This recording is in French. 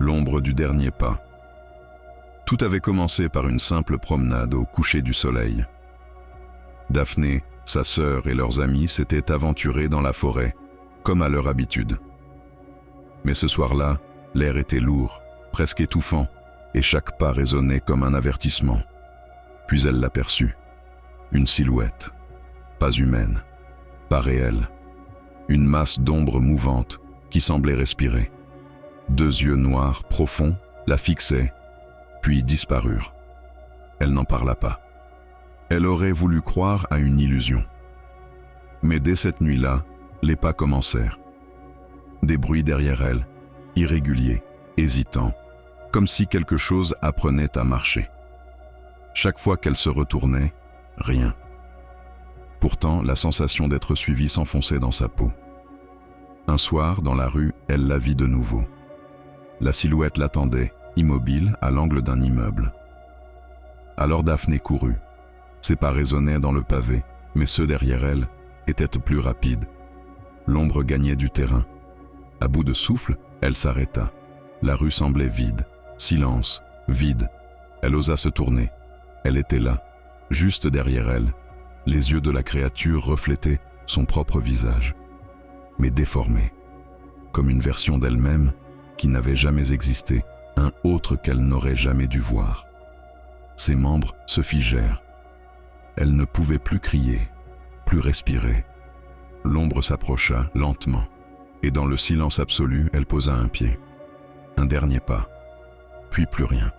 l'ombre du dernier pas. Tout avait commencé par une simple promenade au coucher du soleil. Daphné, sa sœur et leurs amis s'étaient aventurés dans la forêt, comme à leur habitude. Mais ce soir-là, l'air était lourd, presque étouffant, et chaque pas résonnait comme un avertissement. Puis elle l'aperçut. Une silhouette, pas humaine, pas réelle. Une masse d'ombre mouvante qui semblait respirer. 2 yeux noirs, profonds, la fixaient, puis disparurent. Elle n'en parla pas. Elle aurait voulu croire à une illusion. Mais dès cette nuit-là, les pas commencèrent. Des bruits derrière elle, irréguliers, hésitants, comme si quelque chose apprenait à marcher. Chaque fois qu'elle se retournait, rien. Pourtant, la sensation d'être suivie s'enfonçait dans sa peau. Un soir, dans la rue, elle la vit de nouveau. La silhouette l'attendait, immobile, à l'angle d'un immeuble. Alors Daphné courut. Ses pas résonnaient dans le pavé, mais ceux derrière elle étaient plus rapides. L'ombre gagnait du terrain. À bout de souffle, elle s'arrêta. La rue semblait vide. Silence, vide. Elle osa se tourner. Elle était là, juste derrière elle. Les yeux de la créature reflétaient son propre visage, mais déformé, comme une version d'elle-même qui n'avait jamais existé, un autre qu'elle n'aurait jamais dû voir. Ses membres se figèrent. Elle ne pouvait plus crier, plus respirer. L'ombre s'approcha lentement, et dans le silence absolu, elle posa un pied. Un dernier pas, puis plus rien.